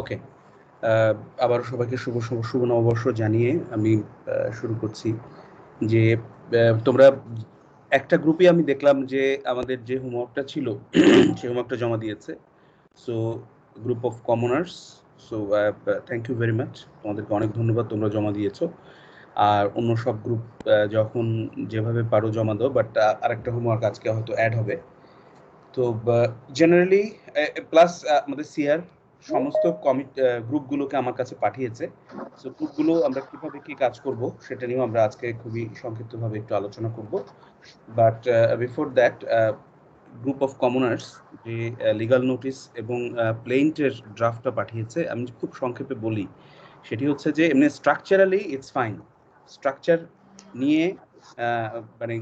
ওকে, আবার সবাইকে শুভ নববর্ষ জানিয়ে আমি শুরু করছি যে তোমরা একটা গ্রুপে আমি দেখলাম যে আমাদের যে হোমওয়ার্কটা ছিল সেই হোমওয়ার্কটা জমা দিয়েছে। So group of commoners, so thank you very much, তোমাদেরকে অনেক ধন্যবাদ, তোমরা জমা দিয়েছো। আর অন্য সব গ্রুপ যখন যেভাবে পারো জমা দাও, বাট আরেকটা হোমওয়ার্ক আজকে হয়তো অ্যাড হবে। তো জেনারেলি প্লাস আমাদের সিআর সমস্ত গ্রুপগুলোকে আমার কাছে পাঠিয়েছে। সো গ্রুপগুলো আমরা কিভাবে কি কাজ করব সেটা নিয়েও আমরা আজকে খুবই সংক্ষিপ্তভাবে একটু আলোচনা করব। But before that, group of commoners যে লিগাল নোটিস এবং প্লেইন্টের ড্রাফটটা পাঠিয়েছে, আমি খুব সংক্ষেপে বলি। সেটি হচ্ছে যে এমনি স্ট্রাকচারালি ইটস ফাইন। স্ট্রাকচার নিয়ে মানে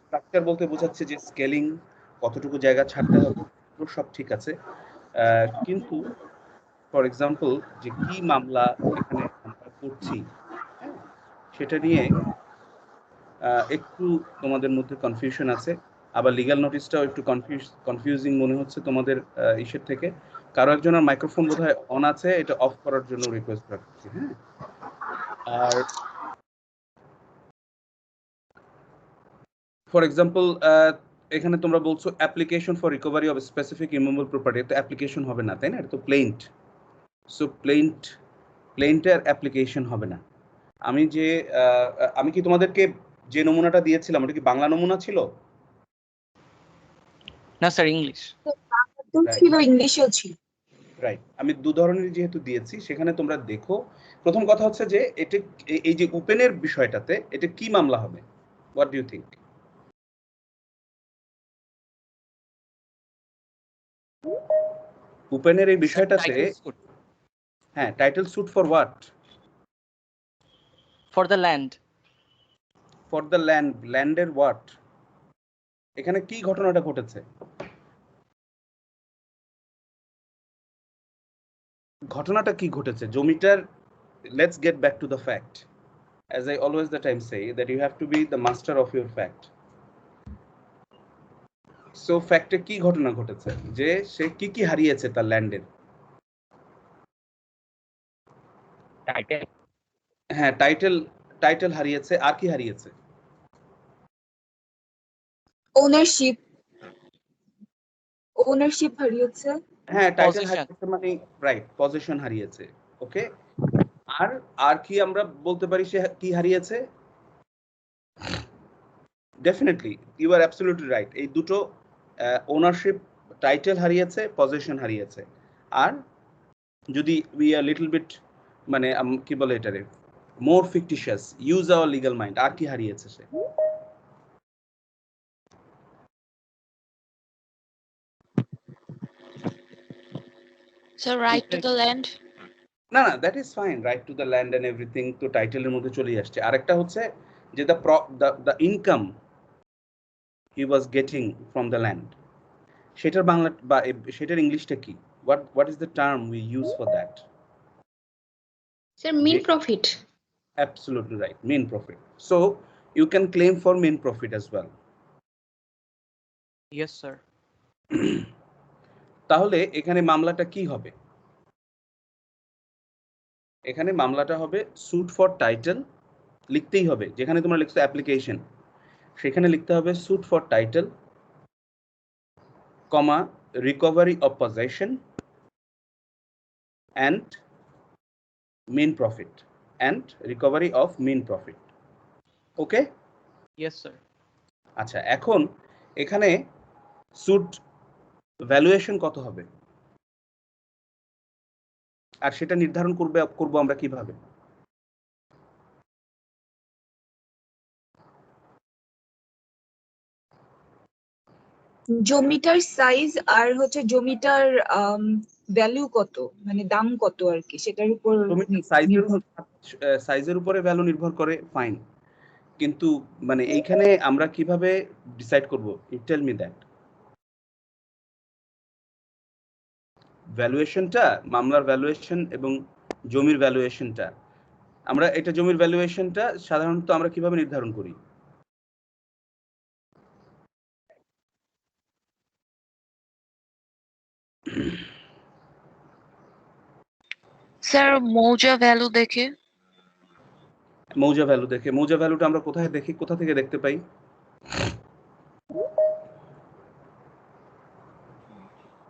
স্ট্রাকচার বলতে বোঝাচ্ছে যে স্কেলিং, কতটুকু জায়গা ছাড়তে হবে, সব ঠিক আছে। কিন্তু ফর এক্সাম্পল যে কি মামলা এখানে আমরা করছি, হ্যাঁ, সেটা নিয়ে একটু তোমাদের মধ্যে কনফিউশন আছে। আবার লিগ্যাল নোটিশটাও একটু কনফিউজিং মনে হচ্ছে তোমাদের ইসের থেকে। কারো একজনের মাইক্রোফোন বোধহয় অন আছে, এটা অফ করার জন্য রিকোয়েস্ট রাখছি। হ্যাঁ, আর ফর এক্সাম্পল এখানে তোমরা বলছো application for recovery of specific immovable property, তো অ্যাপ্লিকেশন হবে না, তাই না? এটা তো প্লেইন্ট। সো প্লেইন্টের অ্যাপ্লিকেশন হবে না। আমি কি তোমাদেরকে যে নমুনাটা দিয়েছিলাম ওটা কি বাংলা নমুনা ছিল? না স্যার, ইংলিশ ছিল, ইংলিশেও ছিল। রাইট, আমি দু ধরনের যেহেতু দিয়েছি সেখানে তোমরা দেখো। প্রথম কথা হচ্ছে যে এটা, এই যে ওপেনের বিষয়টাতে এটা কি মামলা হবে? What do you think? ওপেনের এই বিষয়টাতে, হ্যাঁ, title suit for what? For the land. For the ল্যান্ডের হোয়াট? এখানে কি ঘটনাটা ঘটেছে? ঘটনাটা কি ঘটেছে জমিটার? Let's get back to the fact. As I always the time say that you have to be the master of your fact. So ফ্যাক্টে কি ঘটনা ঘটেছে যে সে কি হারিয়েছে তার ল্যান্ডের? টাইটেল। হ্যাঁ, টাইটেল হারিয়েছে। আর কি হারিয়েছে? ওনারশিপ হারিয়েছে। হ্যাঁ, টাইটেল হারিয়েছে মানে রাইট, পজিশন হারিয়েছে। ওকে, আর কি আমরা বলতে পারি সে কি হারিয়েছে? Definitely you are absolutely right. এই দুটো, ওনারশিপ, টাইটেল হারিয়েছে, পজিশন হারিয়েছে। আর যদি উই আর লিটল বিট মানে কি বলে এটারে, more fictitious, use our legal mind, আর কি হারিয়েছে সে? So right to the land. না, that is fine, right to the land and everything তো টাইটেলের মধ্যে চলে আসছে। আরেকটা হচ্ছে যে the income he was getting from the land, সেটার বাংলা বা সেটার ইংলিশটা কি? What is the term we use for that? Sir, mean profit. Absolutely right, mean profit. So you can claim for mean profit as well. Yes sir. তাহলে এখানে মামলাটা কি হবে? এখানে মামলাটা হবে সুট ফর টাইটেল, লিখতেই হবে। যেখানে তোমরা লিখছো অ্যাপ্লিকেশন, সেখানে লিখতে হবে suit for title, comma, recovery of possession and mean profit, and recovery of mean profit. Okay? Yes sir. আচ্ছা, এখন এখানে সুট ভ্যালুয়েশন কত হবে আর সেটা নির্ধারণ করব আমরা কিভাবে? জমিটার সাইজ আর হচ্ছে জমিটার ভ্যালু কত, মানে দাম কত আর কি, সেটার উপর সাইজের উপরে ভ্যালু নির্ভর করে, ফাইন। কিন্তু মানে এইখানে আমরা কিভাবে ডিসাইড করব? You tell me that. ভ্যালুয়েশনটা, মামলার ভ্যালুয়েশন এবং জমির ভ্যালুয়েশনটা আমরা এটা জমির ভ্যালুয়েশনটা সাধারণত আমরা কিভাবে নির্ধারণ করি? স্যার মৌজা ভ্যালু দেখে। মৌজা ভ্যালু দেখে। মৌজা ভ্যালুটা আমরা কোথায় দেখি, কোথা থেকে দেখতে পাই?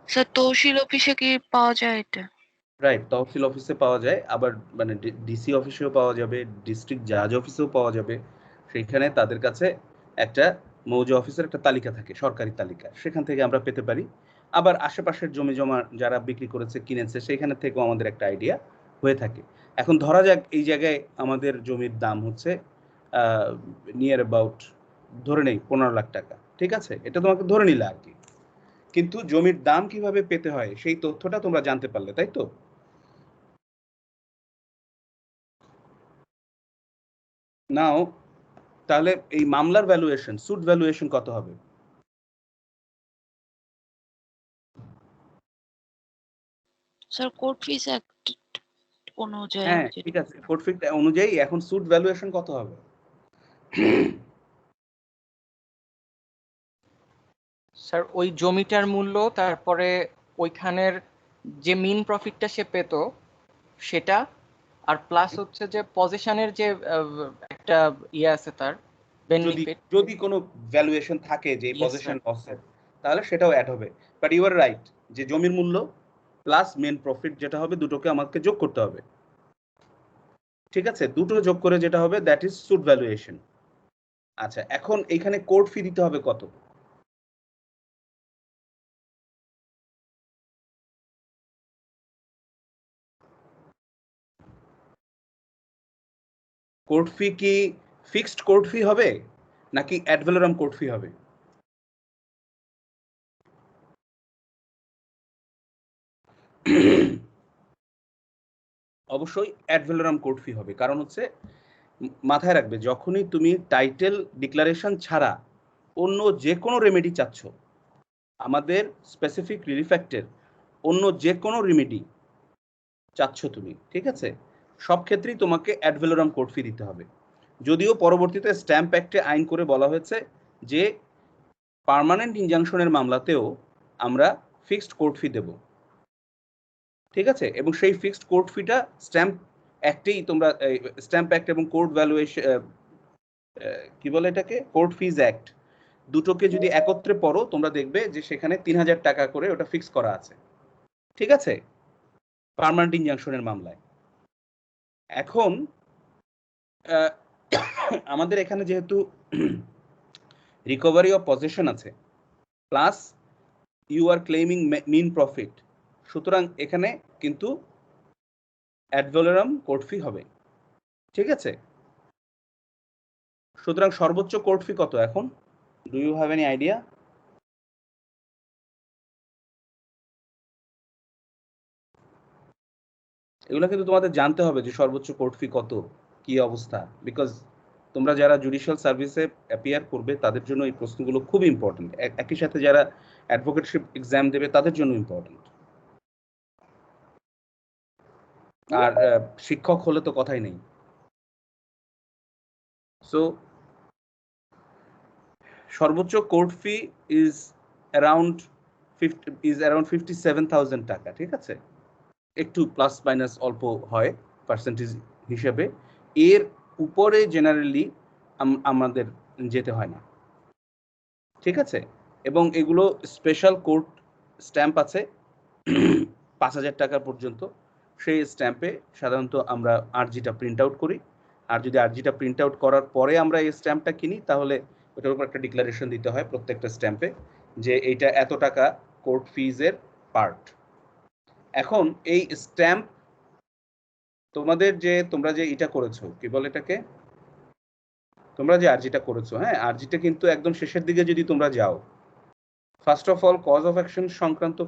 স্যার তহসিল অফিসে কি পাওয়া যায় এটা? রাইট, তহসিল অফিসে পাওয়া যায়, আবার মানে ডিসি অফিসেও পাওয়া যাবে, ডিস্ট্রিক্ট জাজ অফিসেও পাওয়া যাবে। সেইখানে তাদের কাছে একটা মৌজা অফিসের একটা তালিকা থাকে, সরকারি তালিকা, সেখান থেকে আমরা পেতে পারি। আবার আশেপাশের জমি জমা যারা বিক্রি করেছে কিনেছে সেখানে থেকেও আমাদের একটা আইডিয়া হয়ে থাকে। এখন ধরা যাক এই জায়গায় আমাদের জমির দাম হচ্ছে নিয়ার অ্যাবাউট ধরে নেই 15 লাখ টাকা, ঠিক আছে, এটা তোমাকে ধরে নিলে আর কি। কিন্তু জমির দাম কিভাবে পেতে হয় সেই তথ্যটা তোমরা জানতে পারলে, তাই তো? নাও তাহলে এই মামলার ভ্যালুয়েশন, সুট ভ্যালুয়েশন কত হবে? স্যার কোর্ট ফিস অ্যাক্ট অনুযায়ী হ্যাঁ আমি যেটা- ঠিক আছে, কোর্ট ফি অনুযায়ী এখন সুট ভ্যালুয়েশন কত হবে? স্যার ওই জমিটার মূল্য, তারপরে ওইখানের যে মিন প্রফিটটা সে পেত সেটা, আর প্লাস হচ্ছে যে পজিশনের যে একটা ইয়ে আছে তার যদি বেনিফিট। যদি কোনো ভ্যালুয়েশন থাকে যে Yes, পজিশন sir. লসের, তাহলে সেটাও অ্যাড হবে। বাট ইউ আর রাইট, যে জমির মূল্য প্লাস মেন প্রফিট যেটা হবে দুটোকে আমাকে যোগ করতে হবে, ঠিক আছে, দুটো যোগ করে যেটা হবে দ্যাট ইজ সুট ভ্যালুয়েশন। আচ্ছা, এখন এইখানে কোর্ট ফি দিতে হবে কত? কোর্ট ফি কি ফিক্সড কোর্ট ফি হবে নাকি অ্যাড ভ্যালোরাম কোর্ট ফি হবে? অবশ্যই অ্যাড ভ্যালোরাম কোর্ট ফি হবে, কারণ হচ্ছে মাথায় রাখবে যখনই তুমি টাইটেল ডিক্লারেশন ছাড়া অন্য যে কোনো রেমেডি চাচ্ছ, আমাদের স্পেসিফিক রিলিফ অ্যাক্টের অন্য যে কোনো রেমেডি চাচ্ছ তুমি, ঠিক আছে, সব ক্ষেত্রেই তোমাকে অ্যাড ভ্যালোরাম কোর্ট ফি দিতে হবে। যদিও পরবর্তীতে স্ট্যাম্প অ্যাক্টে আইন করে বলা হয়েছে যে পার্মানেন্ট ইনজাংশনের মামলাতেও আমরা ফিক্সড কোর্ট ফি দেব, ঠিক আছে, এবং সেই ফিক্সড কোর্ট ফিটা স্ট্যাম্প অ্যাক্টেই তোমরা স্ট্যাম্প অ্যাক্ট এবং কোর্ট ভ্যালুয়েশন কি বলে এটাকে, কোর্ট ফিজ অ্যাক্ট, দুটোকে যদি একত্রে পড়ো তোমরা দেখবে যে সেখানে 3000 টাকা করে ওটা ফিক্স করা আছে, ঠিক আছে, পার্মানেন্ট ইনজাংশনের মামলায়। এখন আমাদের এখানে যেহেতু রিকভারি অফ পজিশন আছে plus you are claiming mean profit, সুতরাং এখানে কিন্তু অ্যাড ভ্যালোরাম কোর্ট ফি হবে, ঠিক আছে। সুতরাং সর্বোচ্চ কোর্ট ফি কত এখন? Do you have any idea? এগুলো কিন্তু তোমাদের জানতে হবে যে সর্বোচ্চ কোর্ট ফি কত, কি অবস্থা, বিকজ তোমরা যারা জুডিশিয়াল সার্ভিসে অ্যাপিয়ার করবে তাদের জন্য এই প্রশ্নগুলো খুব ইম্পর্টেন্ট, একই সাথে যারা অ্যাডভোকেটশিপ এক্সাম দেবে তাদের জন্য ইম্পর্টেন্ট। আর শিক্ষক হলে তো কথাই নেই। সো সর্বোচ্চ কোর্ট ফি ইজ অ্যারাউন্ড 57,000 টাকা, ঠিক আছে, একটু প্লাস মাইনাস অল্প হয় পার্সেন্টেজ হিসেবে, এর উপরে জেনারেলি আমাদের যেতে হয় না, ঠিক আছে। এবং এগুলো স্পেশাল কোর্ট স্ট্যাম্প আছে 5,000 টাকা পর্যন্ত, সেই স্ট্যাম্পে সাধারণত আমরা আরজিটা প্রিন্ট আউট করি, আর যদি আরজিটা প্রিন্ট আউট করার পরে আমরা এই স্ট্যাম্পটা কিনি তাহলে ওটার উপর একটা ডিক্লারেশন দিতে হয় প্রত্যেকটা স্ট্যাম্পে যে এইটা এত টাকা কোর্ট ফিজের পার্ট। এখন এই স্ট্যাম্প তোমরা যে এটা করেছো, কি বলে এটাকে, তোমরা যে আরজিটা করেছো, হ্যাঁ, আরজিটা কিন্তু একদম শেষের দিকে যদি তোমরা যাও, first of all cause of action সংক্রান্ত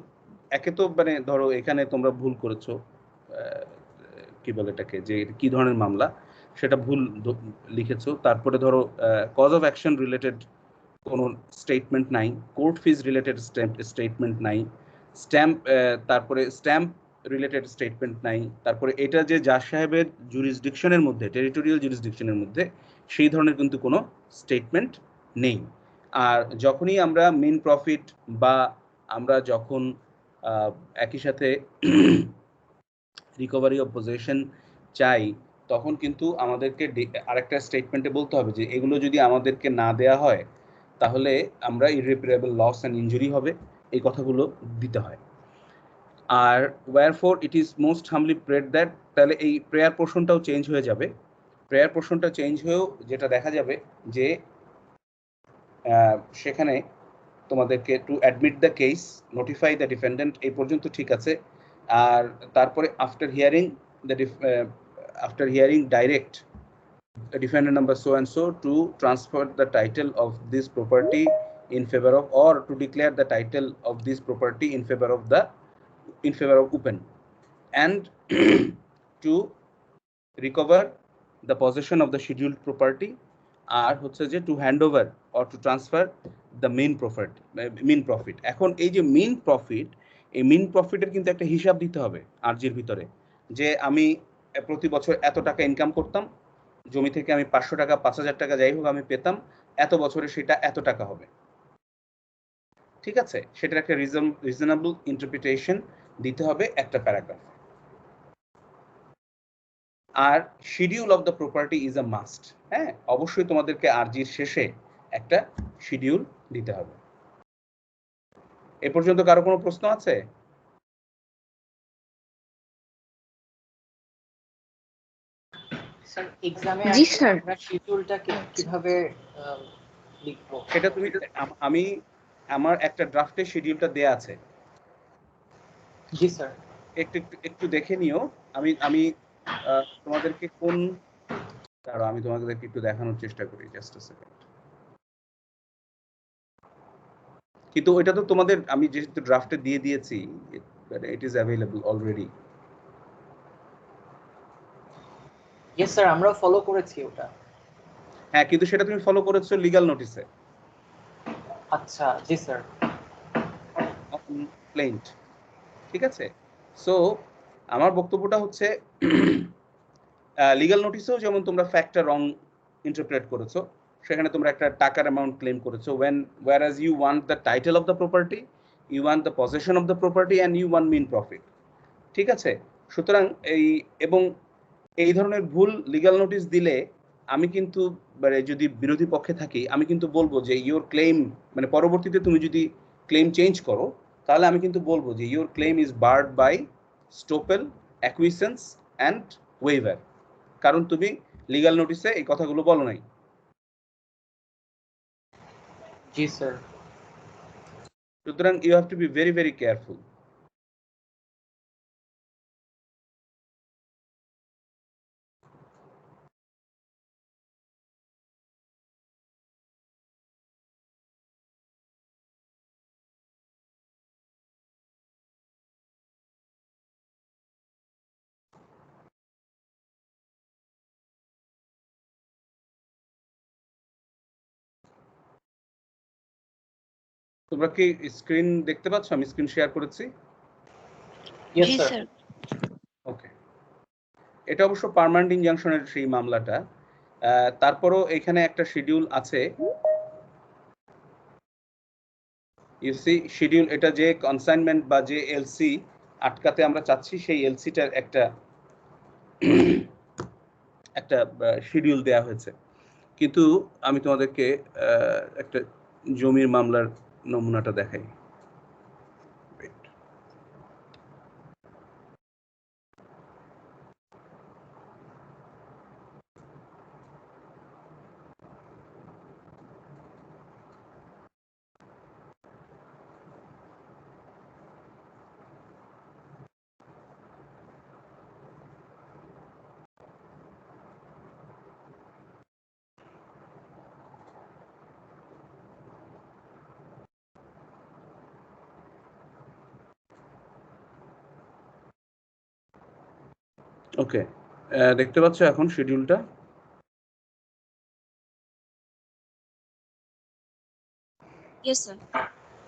একে তো মানে ধরো এখানে তোমরা ভুল করেছো, কি বলে এটাকে, যে কি ধরনের মামলা সেটা ভুল লিখেছো, তারপরে ধরো কজ অফ অ্যাকশন রিলেটেড কোনো স্টেটমেন্ট নাই, কোর্ট ফিজ রিলেটেড স্টেটমেন্ট নাই, স্ট্যাম্প তারপরে স্ট্যাম্প রিলেটেড স্টেটমেন্ট নাই, তারপরে এটা যে জাজ সাহেবের জুরিসডিকশনের মধ্যে, টেরিটোরিয়াল জুরিসডিকশনের মধ্যে সেই ধরনের কিন্তু কোনো স্টেটমেন্ট নেই। আর যখনই আমরা মেন প্রফিট বা আমরা যখন একই সাথে রিকভারি অফ পজেশন চাই, তখন কিন্তু আমাদেরকে আরেকটা স্টেটমেন্টে বলতে হবে যে এগুলো যদি আমাদেরকে না দেয়া হয় তাহলে আমরা ইররিপারেবল লস অ্যান্ড ইনজুরি হবে, এই কথাগুলো দিতে হয়। আর wherefore it is most humbly prayed that, তাহলে এই প্রেয়ার পোর্শনটাও চেঞ্জ হয়ে যাবে। প্রেয়ার পোর্শনটা চেঞ্জ হয়েও যেটা দেখা যাবে যে সেখানে তোমাদেরকে to admit the case, notify the defendant, এই পর্যন্ত ঠিক আছে। আর তারপরে after hearing direct defendant number so and so to transfer the title of this property in favor of, or to declare the title of this property in favor of open, and to recover the possession of the scheduled property, আর হচ্ছে যে to hand over or to transfer the main profit। এখন এই যে main profit, এই main প্রফিটের কিন্তু একটা হিসাব দিতে হবে আরজির ভিতরে, যে আমি প্রতি বছর এত টাকা ইনকাম করতাম জমি থেকে, আমি 500 টাকা 5000 টাকা যাই হোক আমি পেতাম, এত বছরে সেটা এত টাকা হবে, ঠিক আছে? সেটার একটা রিজনেবল ইন্টারপ্রিটেশন দিতে হবে একটা প্যারাগ্রাফ। আর schedule of the property is a must. হ্যাঁ, অবশ্যই তোমাদেরকে আরজির শেষে একটা শিডিউল দিতে হবে। এ পর্যন্ত কারো কোনো প্রশ্ন আছে? স্যার এক্সামে জি স্যার। আমরা শিডিউলটা কিভাবে লিখব? সেটা তুমি আমি আমার একটা ড্রাফটে শিডিউলটা দেয়া আছে, জি স্যার। একটু দেখে নিও। আমি তোমাদেরকে আমি তোমাদেরকে একটু দেখানোর চেষ্টা করি, জাস্ট আ সেকেন্ড। কিন্তু ওইটা তো তোমাদের আমি যেহেতু ড্রাফটে দিয়ে দিয়েছি, it is available already. Yes sir, আমরা ফলো করেছি ওটা। হ্যাঁ, কিন্তু সেটা তুমি ফলো করেছো লিগ্যাল নোটিসে। আচ্ছা, জি স্যার। কমপ্লেইন্ট, ঠিক আছে? সো আমার বক্তব্যটা হচ্ছে লিগ্যাল নোটিসেও যেমন তোমরা ফ্যাক্টটা রং ইন্টারপ্রেট করেছো, সেখানে তোমরা একটা টাকার অ্যামাউন্ট ক্লেম করেছো, whereas you want the title of the property, you want the possession of the property, and you want mean profit, ঠিক আছে? সুতরাং এই ধরনের ভুল লিগ্যাল নোটিস দিলে আমি কিন্তু যদি বিরোধী পক্ষে থাকি, আমি কিন্তু বলবো যে ইওর ক্লেম, মানে পরবর্তীতে তুমি যদি ক্লেম চেঞ্জ করো তাহলে আমি কিন্তু বলবো যে your claim is barred by estoppel, acquiescence and waiver, কারণ তুমি লিগ্যাল নোটিসে এই কথাগুলো বলো নাই। জি স্যার। সুতরাং you have to be very very careful. তোমরা কি স্ক্রিন দেখতে পাচ্ছ? আমি স্ক্রিন শেয়ার করেছি। ইয়েস জি স্যার। স্যার। ওকে, এটা অবশ্য পার্মানেন্ট ইনজাংশনের সেই মামলাটা। তারপরও এখানে একটা শিডিউল আছে, ইউসি শিডিউল, এটা যে কনসাইনমেন্ট বা যে এলসি আটকাতে আমরা চাচ্ছি, সেই এলসিটার একটা শিডিউল দেয়া হয়েছে। কিন্তু আমি তোমাদেরকে একটা জমির মামলার নমুনাটা দেখাই। ওকে, দেখতে পাচ্ছ এখন শিডিউলটা? Yes sir.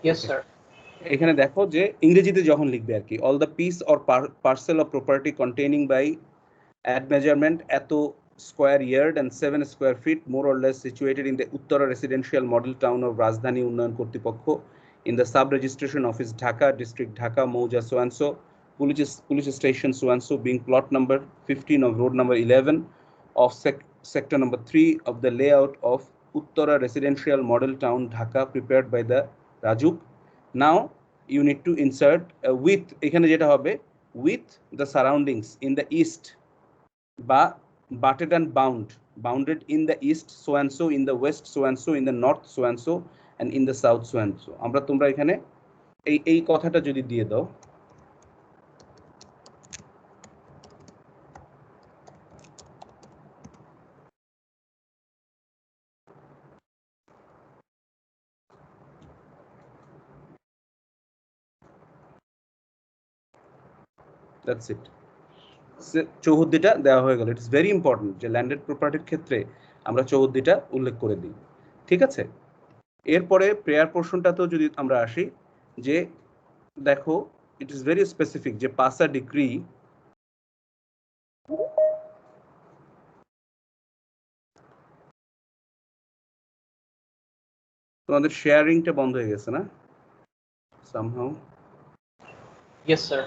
Yes sir. এখানে দেখো যে ইংরেজিতে যখন লিখবে আর কি, all the piece or parcel of property containing by at measurement এত square yard and 7 square feet more or less situated in the Uttara residential model town of Rajdhani Unnayan Kortripokho in the sub-registration office Dhaka, district Dhaka, Mauja so and so, police station so and so, being plot number 15 of road number 11 of sector number 3 of the layout of Uttara residential model town Dhaka, prepared by the Rajuk. Now you need to insert with এখানে যেটা হবে with the surroundings in the east বা butted and bounded in the east so and so, in the west so and so, in the north so and in the south so and so. আমরা তোমরা এখানে এই কথাটা যদি দিয়ে দাও, that's it. চৌহদ্দিটা দেওয়া হয়ে গেল। ইটস ভেরি ইম্পর্টেন্ট যে ল্যান্ডেড প্রপার্টির ক্ষেত্রে আমরা চৌহদ্দিটা উল্লেখ করে দিই, ঠিক আছে। এরপরে প্রেয়ার পোর্শনটাতেও যদি আমরা আসি, যে দেখো ইট ইজ ভেরি স্পেসিফিক যে পাস আ ডিক্রি, তোমাদের শেয়ারিংটা বন্ধ হয়ে গেছে না সামহাউ? Yes sir.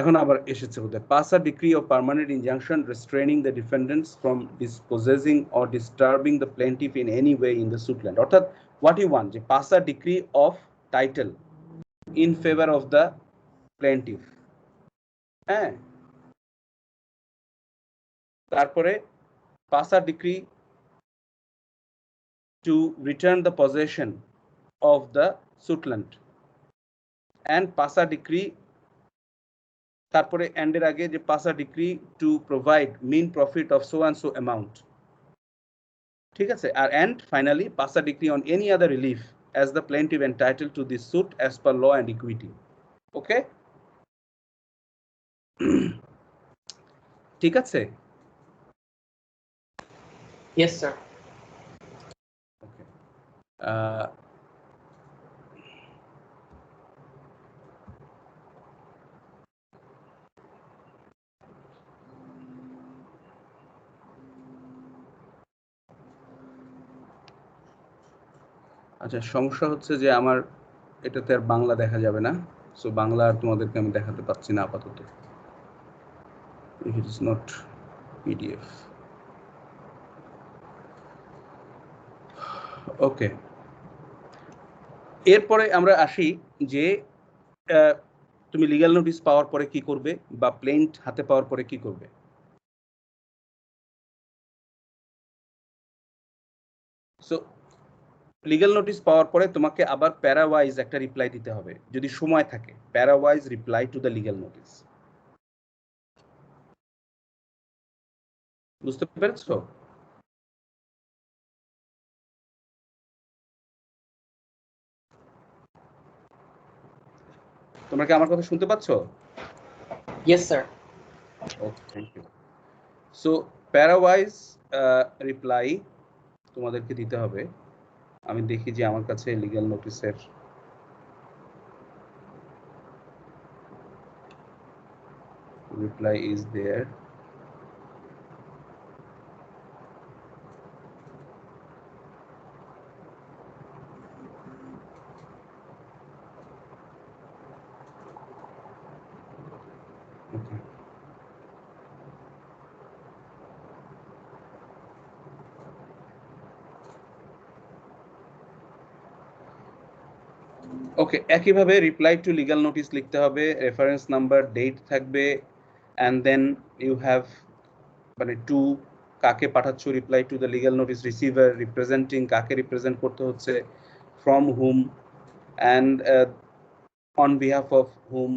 এখন আবার এসেছে বোধহয়, pass a decree of permanent injunction restraining the defendants from dispossessing or disturbing the plaintiff in any way in the suit land. অর্থাৎ হোয়াট ইউ ওয়ান্ট, যে pass a decree of title in favour of the plaintiff, হ্যাঁ, তারপরে pass a decree to return the possession of the suit land and pass a decree, তারপরে এন্ডের আগে যে pass a decree to provide mean profit of so and so amount, ঠিক আছে। আর and finally pass a decree on any other relief as the plaintiff entitled to this suit as per law and equity. Okay? ঠিক আছে? Yes sir. Okay. আচ্ছা, সমস্যা হচ্ছে যে আমার এটাতে আর বাংলা দেখা যাবে না, সো বাংলা আর তোমাদেরকে আমি দেখাতে পাচ্ছি না আপাতত। It is not PDF. ওকে, এরপরে আমরা আসি যে তুমি লিগ্যাল নোটিশ পাওয়ার পরে কি করবে বা প্লেন্ট হাতে পাওয়ার পরে কি করবে। সো লিগ্যাল নোটিশ পাওয়ার পরে তোমাকে আবার প্যারাওয়াইজ একটা রিপ্লাই দিতে হবে যদি সময় থাকে, parawise reply to the legal notice. বুঝতে পেরেছো? তোমরা কি আমার কথা শুনতে পাচ্ছ? Yes sir. Okay, thank you. So parawise reply তোমাদেরকে দিতে হবে। আমি দেখি যে আমার কাছে লিগ্যাল নোটিসের reply is there. Okay. Okay, একইভাবে রিপ্লাই টু লিগ্যাল নোটিস লিখতে হবে, রেফারেন্স নাম্বার, ডেট থাকবে, অ্যান্ড দেন ইউ হ্যাভ মানে টু কাকে পাঠাচ্ছ, reply to the legal notice receiver, representing কাকে রিপ্রেজেন্ট করতে হচ্ছে, from whom, and on behalf of whom.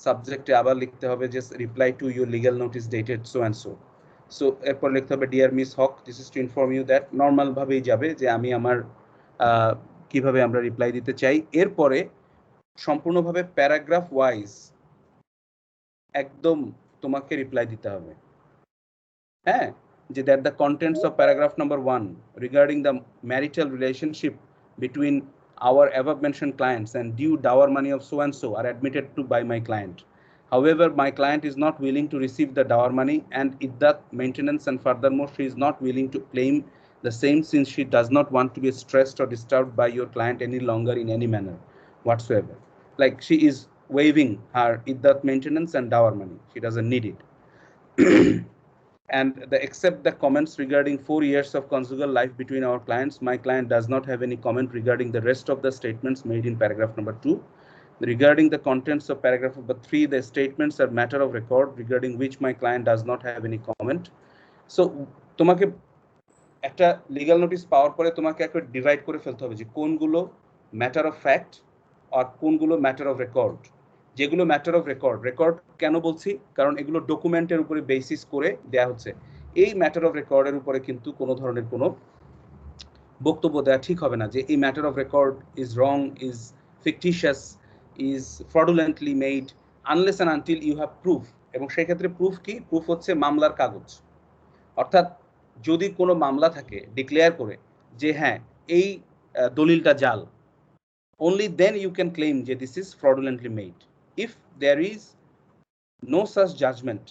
সাবজেক্টে আবার লিখতে হবে যে reply to your legal notice dated so and so. So এরপর লিখতে হবে dear Miss Haque, this is to inform you that, নর্মালভাবেই যাবে যে আমি আমার কিভাবে আমরা রিপ্লাই দিতে চাই। এরপরে সম্পূর্ণভাবে প্যারাগ্রাফ ওয়াইজ একদম তোমাকে রিপ্লাই দিতে হবে, হ্যাঁ। that the contents of paragraph number 1 regarding the marital relationship between our above mentioned clients and due dower money of so and so are admitted to by my client. However, my client is not willing to receive the dower money and iddat maintenance, and furthermore she is not willing to claim the same since she does not want to be stressed or disturbed by your client any longer in any manner whatsoever. Like she is waiving her iddat maintenance and dower money. She doesn't need it. And except the comments regarding 4 years of conjugal life between our clients, my client does not have any comment regarding the rest of the statements made in paragraph number 2. Regarding the contents of paragraph number 3, the statements are matter of record regarding which my client does not have any comment. So তোমাকে একটা legal notice পাওয়ার পরে তোমাকে একটা divide করে ফেলতে হবে যে কোনগুলো ম্যাটার অফ ফ্যাক্ট আর কোনগুলো ম্যাটার অফ রেকর্ড। যেগুলো ম্যাটার অফ রেকর্ড, রেকর্ড কেন বলছি, কারণ এগুলো ডকুমেন্টের উপরে বেসিস করে দেয়া হচ্ছে। এই ম্যাটার অফ রেকর্ডের উপরে কিন্তু কোনো ধরনের কোনো বক্তব্য দেওয়া ঠিক হবে না যে এই matter of record is wrong, is fictitious, is fraudulently made, unless and until you have proof. এবং সেই ক্ষেত্রে প্রুফ কি? প্রুফ হচ্ছে মামলার কাগজ। অর্থাৎ যদি কোনো মামলা থাকে ডিক্লেয়ার করে যে হ্যাঁ এই দলিলটা জাল, only then you can claim যে this is fraudulently made. If there is no such judgment,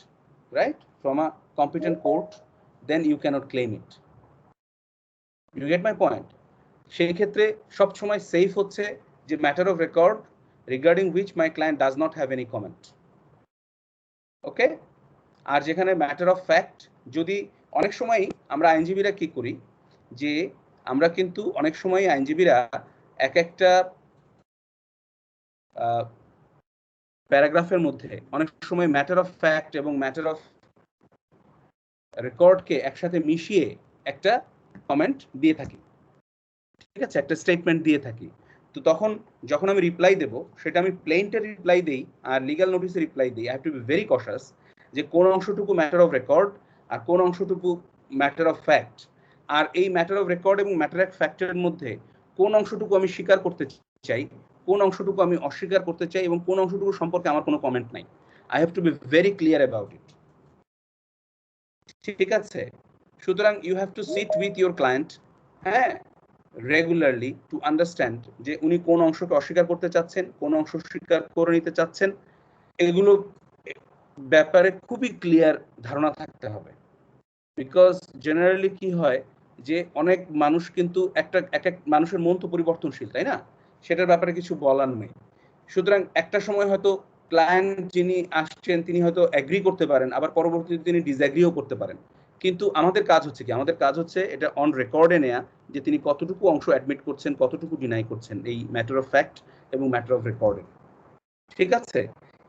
right, from a competent court, then you cannot claim it. You get my point? সেই ক্ষেত্রে সবসময় সেফ হচ্ছে যে matter of record regarding which my client does not have any comment. ওকে? আর যেখানে matter of fact, যদি অনেক সময় আমরা আইনজীবীরা কি করি যে আমরা কিন্তু অনেক সময় আইনজীবীরা এক একটা প্যারাগ্রাফের মধ্যে অনেক সময় ম্যাটার অফ ফ্যাক্ট এবং ম্যাটার অফ রেকর্ডকে একসাথে মিশিয়ে একটা কমেন্ট দিয়ে থাকি, ঠিক আছে, একটা স্টেটমেন্ট দিয়ে থাকি। তো তখন যখন আমি রিপ্লাই দেব সেটা আমি প্লেইনটা রিপ্লাই দেই আর লিগ্যাল নোটিসে রিপ্লাই দিই, I have to be very কশাস যে কোন অংশটুকু ম্যাটার অফ রেকর্ড আর কোন অংশটুকু ম্যাটার অফ ফ্যাক্ট। আর এই ম্যাটার অফ রেকর্ড এবং ম্যাটার অফ ফ্যাক্টের মধ্যে কোন অংশটুকু আমি স্বীকার করতে চাই, কোন অংশটুকু আমি অস্বীকার করতে চাই এবং কোন অংশটুকু সম্পর্কে আমার কোনো কমেন্ট নাই। I have to be very clear about it. ঠিক আছে? সুতরাং you have to sit with your client, হ্যাঁ, রেগুলারলি টু আন্ডারস্ট্যান্ড যে উনি কোন অংশকে অস্বীকার করতে চাচ্ছেন, কোন অংশ স্বীকার করে নিতে চাচ্ছেন, এগুলো ব্যাপারে খুবই ক্লিয়ার ধারণা থাকতে হবে। বিকজ জেনারেলি কি হয় যে অনেক মানুষ কিন্তু এক এক মানুষের মন তো পরিবর্তনশীল, তাই না? সেটার ব্যাপারে কিছু বলার নেই। সুতরাং একটা সময় হয়তো ক্লায়েন্ট যিনি আসছেন তিনি হয়তো অ্যাগ্রি করতে পারেন, আবার পরবর্তীতে তিনি ডিসঅ্যাগ্রিও করতে পারেন। কিন্তু আমাদের কাজ হচ্ছে কি? আমাদের কাজ হচ্ছে এটা অন রেকর্ডে নেয়া যে তিনি কতটুকু অংশ অ্যাডমিট করছেন, কতটুকু ডিনাই করছেন এই ম্যাটার অফ ফ্যাক্ট এবং ম্যাটার অফ রেকর্ডে। ঠিক আছে?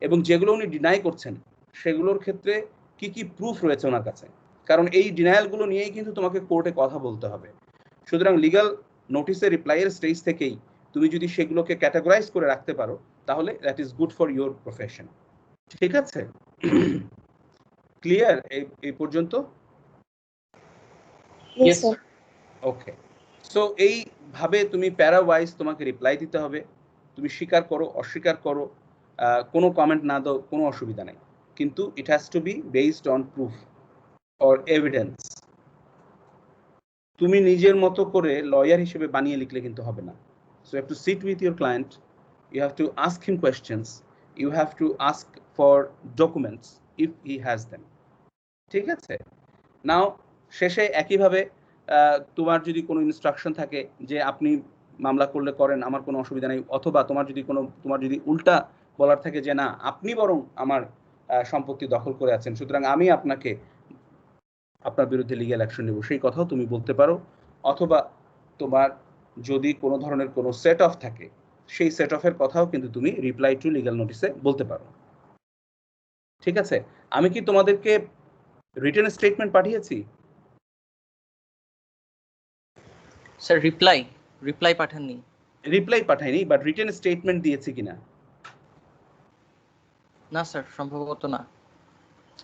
এবং যেগুলো উনি ডিনাই করছেন সেগুলোর ক্ষেত্রে কি কি প্রুফ রয়েছে ওনার কাছে, কারণ এই ডিনায়ালগুলো নিয়েই কিন্তু তোমাকে কোর্টে কথা বলতে হবে। সুতরাং লিগ্যাল নোটিসের রিপ্লাইয়ের স্টেজ থেকেই তুমি যদি সেগুলোকে ক্যাটাগরাইজ করে রাখতে পারো তাহলে that is good for your profession. ঠিক আছে? ক্লিয়ার এই পর্যন্ত? Yes, sir. ওকে, সো এইভাবে তুমি প্যারা ওয়াইজ তোমাকে রিপ্লাই দিতে হবে। তুমি স্বীকার করো, অস্বীকার করো, কোনো কমেন্ট না দাও, কোনো অসুবিধা নেই, কিন্তু it has to B based on proof or evidence. তুমি নিজের মতো করে লয়ার হিসেবে বানিয়ে লিখলে কিন্তু হবে না। So you have to sit with your client, you have to ask him questions, you have to ask for documents if he has them. ঠিক আছে? নাও শেষে একইভাবে তোমার যদি কোনো ইনস্ট্রাকশন থাকে যে আপনি মামলা করলে করেন, আমার কোনো অসুবিধা নেই, অথবা তোমার যদি উল্টা বলার থাকে যে না আপনি বরং আমার সম্পত্তি দখল করে আছেন, সুতরাং আমি আপনার বিরুদ্ধে লিগ্যাল অ্যাকশন নেব, সেই কথাও তুমি বলতে পারো। অথবা তোমার যদি কোনো ধরনের কোনো সেট অফ থাকে সেই সেট অফের কথাও কিন্তু তুমি রিপ্লাই টু লিগ্যাল নোটিসে বলতে পারো। ঠিক আছে? আমি কি তোমাদেরকে রিটেন স্টেটমেন্ট পাঠিয়েছি? স্যার রিপ্লাই পাঠাননি। রিপ্লাই পাঠাইনি, বাট রিটেন স্টেটমেন্ট দিয়েছি কিনা না স্যার, সম্ভবত না।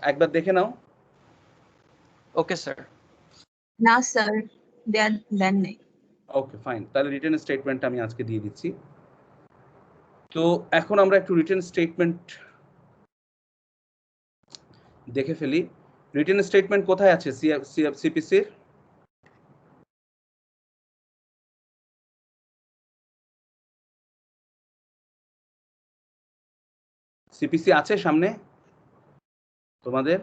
একবার দেখে নাও। Okay sir. না স্যার, দেন নেই। ওকে ফাইন, তাহলে রিটেন স্টেটমেন্ট আমি আজকে দিয়ে দিচ্ছি। তো এখন আমরা একটু রিটেন স্টেটমেন্ট দেখে ফেলি রিটেন স্টেটমেন্ট কোথায় আছে সিপিসির? সিপিসি আছে সামনে তোমাদের?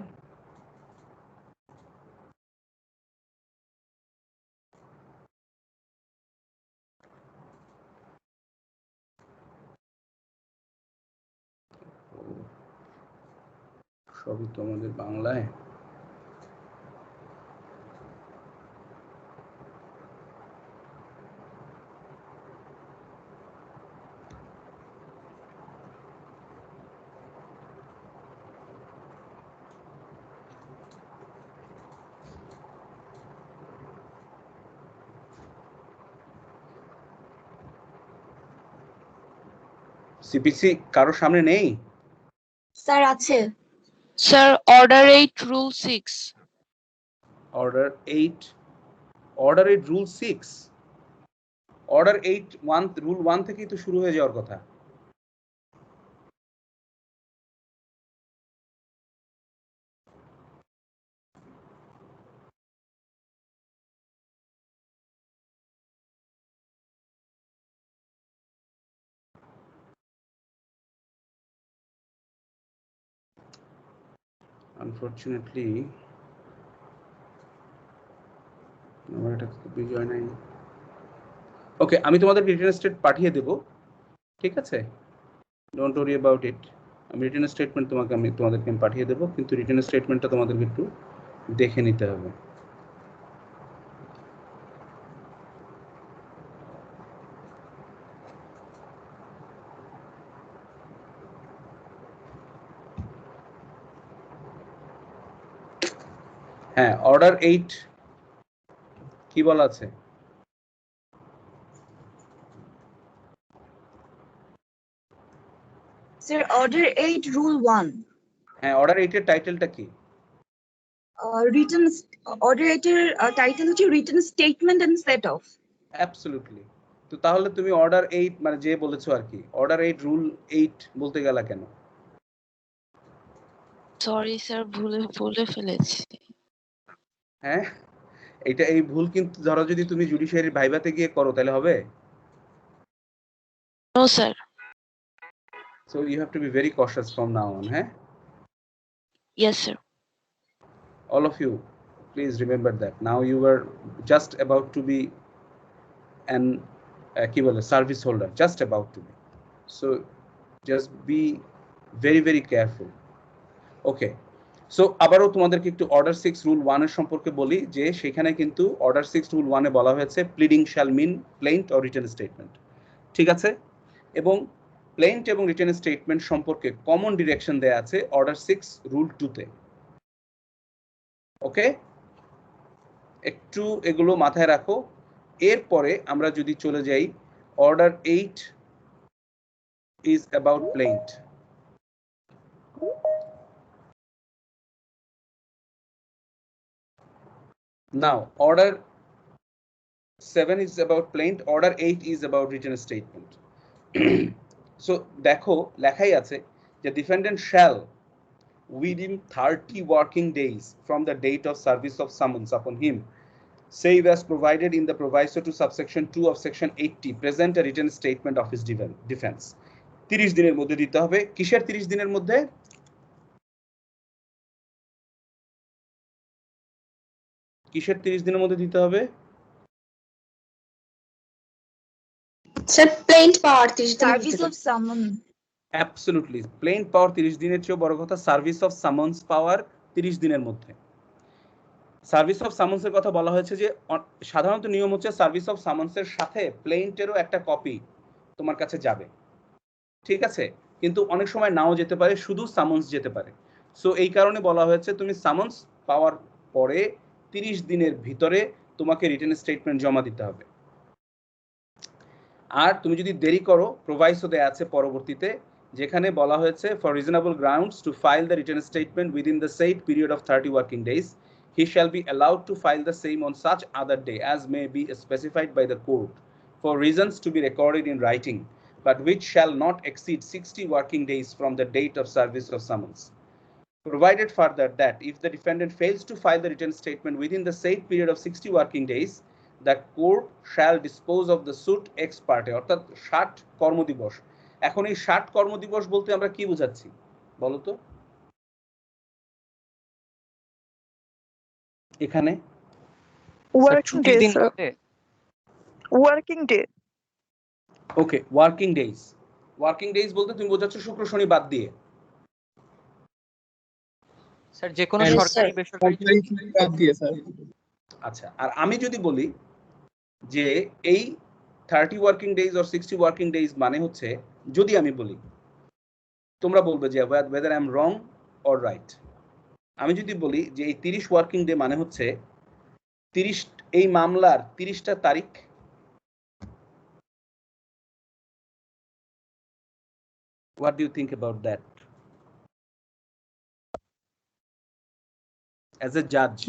সবই তোমাদের বাংলায়। সিপিসি কারো সামনে নেই? স্যার আছে। Sir order 8 rule 6। Order 8 rule 6। Order 8 rule 1 থেকেই তো শুরু হয়ে যাওয়ার কথা। আনফরচুনেটলি আমার এটা তো বিজয় নাই। ওকে, আমি তোমাদের রিটেন স্টেট পাঠিয়ে দেব, ঠিক আছে? Don't worry about it. আমি রিটেন স্টেটমেন্ট তোমাদেরকে পাঠিয়ে দেব, কিন্তু রিটেন স্টেটমেন্টটা তোমাদেরকে একটু দেখে নিতে হবে। হ্যাঁ, অর্ডার 8 কি বলা আছে? Sir order 8 rule 1। হ্যাঁ, অর্ডার 8 এর টাইটেলটা কি? রিটেন অর্ডার 8 এর টাইটেল হচ্ছে written statement and set off. Absolutely. তো তাহলে তুমি অর্ডার 8 মানে যে বলেছো আর কি, অর্ডার 8 রুল 8 বলতে গেলা কেন? সরি স্যার, ভুলে ফেলেছি। হ্যাঁ, এই ভুল কিন্তু ধরো যদি তুমি জুডিশিয়ারি ভাইভাতে গিয়ে করো তাহলে হবে? No sir. So you have to be very cautious from now on. হ্যাঁ, yes sir. all of you, please remember that now you are just about to be an কি বলে service holder, just about to be, so just be very very careful. Okay, so আবারও তোমাদেরকে একটু order 6 rule 1 এর সম্পর্কে বলি, যে সেখানে কিন্তু অর্ডার 6 রুল 1 এ বলা হয়েছে pleading shall mean plaint or written statement, ঠিক আছে? এবং প্লেইন্ট এবং রিটেন স্টেটমেন্ট সম্পর্কে কমন ডিরেকশন দেয়া আছে অর্ডার 6 রুল 2 তে। ওকে, একটু এগুলো মাথায় রাখো। এরপরে আমরা যদি চলে যাই, order 8 is about plaint. Now order 7 is about plaint, order 8 is about written statement. So দেখো লেখাই আছে যে defendant shall within 30 working days from the date of service of summons upon him, save as provided in the proviso to subsection 2 of section 80, present a written statement of his defense. 30 দিনের মধ্যে দিতে হবে। কিসের 30 দিনের মধ্যে? কিসের 30 দিনের মধ্যে দিতে হবে? স্যার প্লেন্ট পাওয়ার 30 দিন। Service of summon. Absolutely, plaint পাওয়ার 30 দিনের চেয়েও বড় কথা সার্ভিস অফ সামন্স পাওয়ার 30 দিনের মধ্যে। সার্ভিস অফ সামন্সের কথা বলা হয়েছে যে সাধারণত নিয়ম হচ্ছে সার্ভিস অফ সামন্সের সাথে প্লেইন্টেরও একটা কপি তোমার কাছে যাবে, ঠিক আছে? কিন্তু অনেক সময় নাও যেতে পারে, শুধু সামন্স যেতে পারে। সো এই কারণে বলা হয়েছে তুমি সামন্স পাওয়ার পরে 30 দিনের ভিতরে তোমাকে রিটেন স্টেটমেন্ট জমা দিতে হবে। আর তুমি যদি দেরি করো, প্রোভাইসো দেয়া আছে পরবর্তীতে, যেখানে বলা হয়েছে for reasonable grounds two file the written statement within the shed period of 30 working days, he shall be allowed to file the same on such other day as may be specified by the court for reasons to be recorded in writing, but which shall not exceed 60 working days from the date of service of summons. provided further that if the defendant fails to file the written statement within the said period of 60 working days, the court shall dispose of the suit ex parte, অর্থাৎ 60 কর্মদিবস। এখন এই 60 কর্মদিবস বলতে আমরা কি বোঝাচ্ছি বলো তো এখানে? Working ছুটির days, দিন sir. বলতে Working day. ওকে, ওয়ার্কিং ডেজ। ওয়ার্কিং ডেজ বলতে তুমি বোঝাচ্ছ শুক্র শনি বাদ দিয়ে? স্যার যে কোনো Yes, সরকারি sir. বেসরকারি আচ্ছা, আর আমি যদি বলি যে এই 30 working days or 60 working days মানে হচ্ছে, যদি আমি বলি, তোমরা বলবে যে whether I am wrong or right। আমি যদি বলি যে এই 30 ওয়ার্কিং ডে মানে হচ্ছে 30 এই মামলার 30টা তারিখ, what do you think about that as a judge?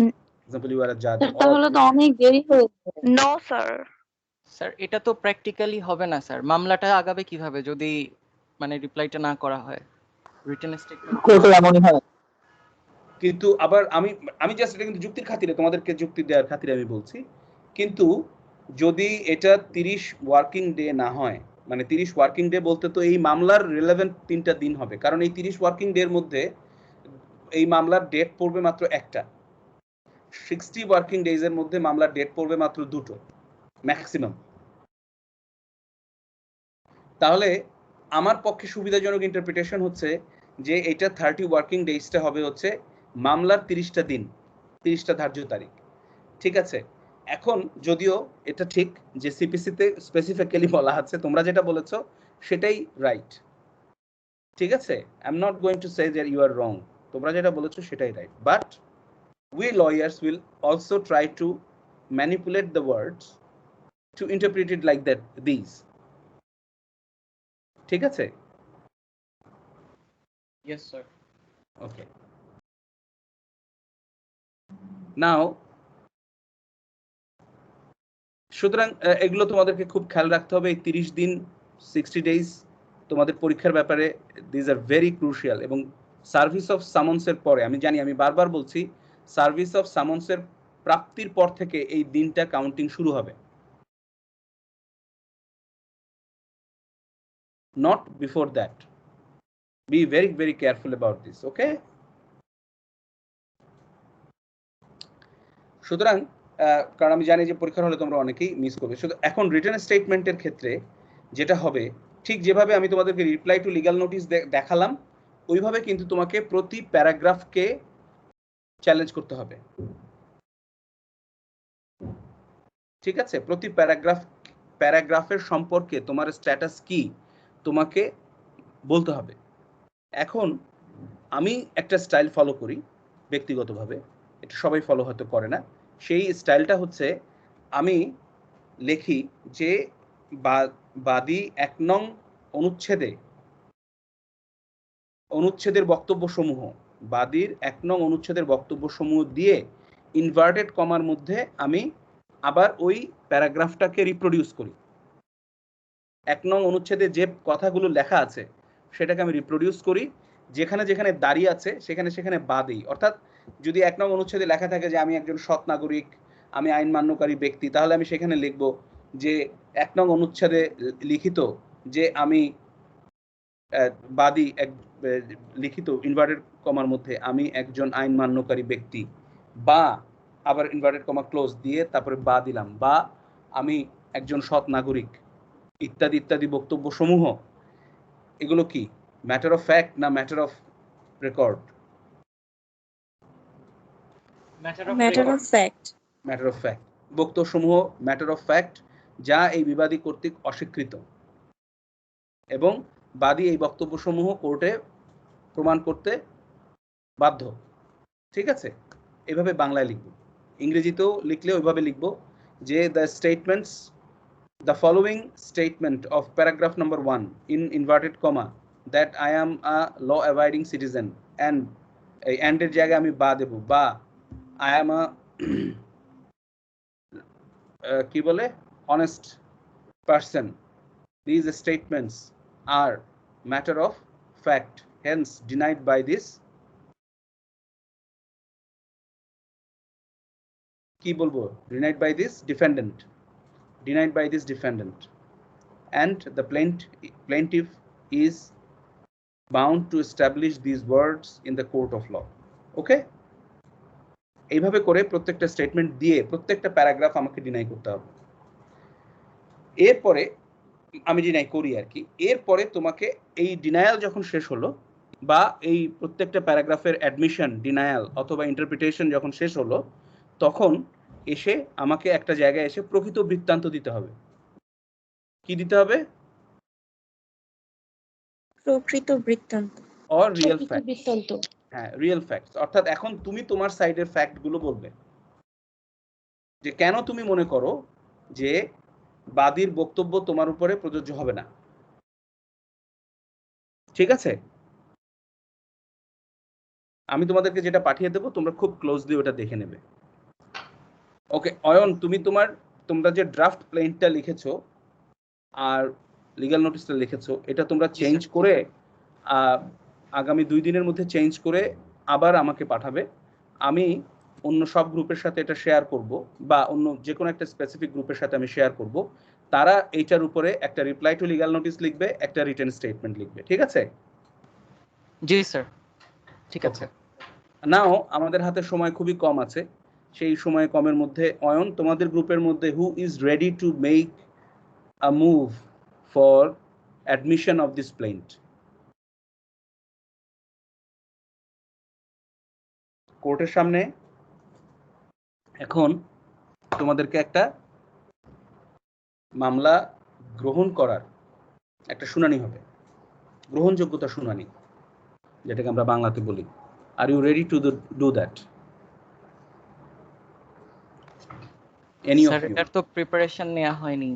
Example, you are a judge তাহলে তো অনেক দেরি হয়ে যাবে। No, sir. স্যার এটা তো প্র্যাকটিক্যালি হবে না স্যার, মামলাটা আগাবে কিভাবে যদি মানে রিপ্লাইটা না করা হয়, রিটেন স্টেটমেন্ট কোর্টে এমনই হয়। কিন্তু আবার আমি জাস্ট এটা কিন্তু যুক্তির খাতিরে, তোমাদেরকে যুক্তি দেওয়ার খাতিরে আমি বলছি, কিন্তু যদি এটা 30 ওয়ার্কিং ডে না হয়, মানে 30 ওয়ার্কিং ডে বলতে তো এই মামলার রিলেভেন্ট 3টা দিন হবে, কারণ এই 30 ওয়ার্কিং ডে এর মধ্যে এই মামলার ডেট পড়বে মাত্র একটা। 60 ওয়ার্কিং ডেজ এর মধ্যে মামলার ডেট পড়বে মাত্র 2টো ম্যাক্সিমাম। তাহলে আমার পক্ষে সুবিধাজনক ইন্টারপ্রিটেশন হচ্ছে যে এটা 30 ওয়ার্কিং ডেজটা হবে হচ্ছে মামলার 30টা দিন, 30টা ধার্য তারিখ। ঠিক আছে, এখন যদিও এটা ঠিক যে সিপিসিতে স্পেসিফিক্যালি বলা আছে, তোমরা যেটা বলেছো সেটাই রাইট। ঠিক আছে, I am not going to say that you are wrong, তোমরা যেটা বলেছো সেটাই right, but we lawyers will also try to manipulate the words to interpret it like that, these। ঠিক আছে? Yes sir. Okay, now সুতরাং এগুলো তোমাদেরকে খুব খেয়াল রাখতে হবে। এই 30 দিন 60 ডেজ তোমাদের পরীক্ষার ব্যাপারে দিস আর ভেরি ক্রুশিয়াল। এবং সার্ভিস অফ সামন্সের পরে, আমি জানি আমি বারবার বলছি, সার্ভিস অফ সামন্সের প্রাপ্তির পর থেকে এই দিনটা কাউন্টিং শুরু হবে, not before that. Be very very careful about this, okay? সুতরাং কারণ আমি জানি যে পরীক্ষার হলে তোমরা অনেকেই মিস করবে। শুধু এখন রিটেন স্টেটমেন্টের ক্ষেত্রে যেটা হবে, ঠিক যেভাবে আমি তোমাদেরকে রিপ্লাই টু লিগ্যাল নোটিস দেখালাম, ওইভাবে কিন্তু তোমাকে প্রতি প্যারাগ্রাফকে চ্যালেঞ্জ করতে হবে। ঠিক আছে, প্রতি প্যারাগ্রাফের সম্পর্কে তোমার স্ট্যাটাস কি তোমাকে বলতে হবে। এখন আমি একটা স্টাইল ফলো করি ব্যক্তিগতভাবে, এটা সবাই ফলো হয়তো করে না। সেই স্টাইলটা হচ্ছে, আমি লিখি যে বাদী 1 নং অনুচ্ছেদের বক্তব্যসমূহ, বাদীর 1 নং অনুচ্ছেদের বক্তব্যসমূহ দিয়ে ইনভার্টেড কমার মধ্যে আমি আবার ওই প্যারাগ্রাফটাকে রিপ্রোডিউস করি। 1 নং অনুচ্ছেদে যে কথাগুলো লেখা আছে সেটাকে আমি রিপ্রোডিউস করি, যেখানে যেখানে দাঁড়িয়ে আছে সেখানে সেখানে বাদেই। অর্থাৎ যদি 1 নং অনুচ্ছেদে লেখা থাকে যে আমি একজন সৎ নাগরিক, আমি আইন মান্যকারী ব্যক্তি, তাহলে আমি সেখানে লিখব যে 1 নং অনুচ্ছেদে লিখিত যে আমি বাদী লিখিত ইনভার্টেড কমার মধ্যে আমি একজন আইন মান্যকারী ব্যক্তি, বা আবার ইনভার্টেড কমা ক্লোজ দিয়ে তারপরে বা দিলাম, বা আমি একজন সৎ নাগরিক, ইত্যাদি ইত্যাদি বক্তব্য সমূহ। এগুলো কি ম্যাটার অফ ফ্যাক্ট না matter of record? Matter of fact. Matter of fact. বক্তব্য সমূহ ম্যাটার অফ ফ্যাক্ট, যা এই বিবাদী কর্তৃক অস্বীকৃত, এবং বাদী এই বক্তব্য সমূহ কোর্টে প্রমাণ করতে বাধ্য। ঠিক আছে, এভাবে বাংলায় লিখব। ইংরেজিতেও লিখলে ওইভাবে লিখব যে the following statement of paragraph number 1 in inverted comma that I am a law abiding citizen, and এর জায়গায় আমি বা দেব, বা I am a কি বলে honest person. These statements are matter of fact, hence denied by this কি বলবো, denied by this defendant, denied by this defendant, and the plaintiff is bound to establish these words in the court of law. Okay, এইভাবে করে প্রত্যেকটা statement দিয়ে প্রত্যেকটা paragraph আমাকে deny করতে হবে। এরপরে আমি ডিনাই করি আর কি, এরপরে তোমাকে এই ডিনায়াল যখন শেষ হলো বা এই প্রত্যেকটা প্যারাগ্রাফের অ্যাডমিশন, ডিনায়াল অথবা ইন্টারপ্রিটেশন যখন শেষ হলো, তখন এসে আমাকে একটা জায়গায় এসে প্রকৃত বৃত্তান্ত দিতে হবে। কি দিতে হবে? প্রকৃত বৃত্তান্ত অর রিয়েল ফ্যাক্ট। হ্যাঁ, রিয়েল ফ্যাক্টস। অর্থাৎ এখন তুমি তোমার সাইডের ফ্যাক্ট গুলো বলবে, যে কেন তুমি মনে করো যে বাদীর বক্তব্য তোমার উপরে প্রযোজ্য হবে না। ঠিক আছে, আমি তোমাদেরকে যেটা পাঠিয়ে দেবো তোমরা খুব ক্লোজলি ওটা দেখে নেবে। ওকে অয়ন, তোমরা যে ড্রাফট প্লেনটা লিখেছো আর লিগ্যাল নোটিসটা লিখেছো, এটা তোমরা চেঞ্জ করে আগামী 2 দিনের মধ্যে চেঞ্জ করে আবার আমাকে পাঠাবে। আমি অন্য সব গ্রুপের সাথে এটা শেয়ার করব, বা অন্য যে কোনো একটা স্পেসিফিক গ্রুপের সাথে আমি শেয়ার করব। তারা এইটার উপরে একটা রিপ্লাই টু লিগ্যাল নোটিস লিখবে, একটা রিটেন স্টেটমেন্ট লিখবে। ঠিক আছে? জি স্যার, ঠিক আছে। নাও আমাদের হাতে সময় খুবই কম আছে, সেই সময় কমের মধ্যে অয়ন, তোমাদের গ্রুপের মধ্যে who is ready to make a move for admission of this plant? কোর্টের সামনে এখন তোমাদেরকে একটা মামলা গ্রহণ করার একটা শুনানি হবে, গ্রহণযোগ্যতা শুনানি, যেটাকে আমরা বাংলাতে বলি। Are you ready to do that? Any of sir you? এটার তো প্রিপারেশন নেওয়া হয়নি।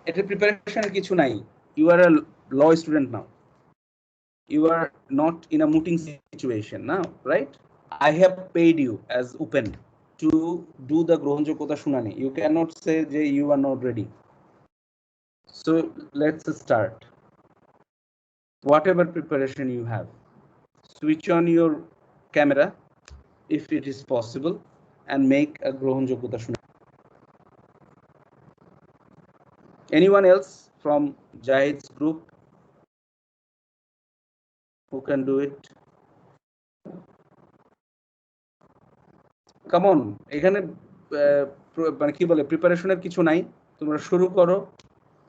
এটা প্রিপারেশনের কিছু নাই। You are a law student now, you are not in a mooting situation now, right? I have paid you as open to do the grohonjogyota shunani. You cannot say যে you are not ready. So let's start. Whatever preparation you have, switch on your camera if it is possible and make a grohonjogyota shunani. Anyone else from Jahid's group who can do it? Come on, এখানে মানে কি বলে, প্রিপারেশনের কিছু নাই, তোমরা শুরু করো।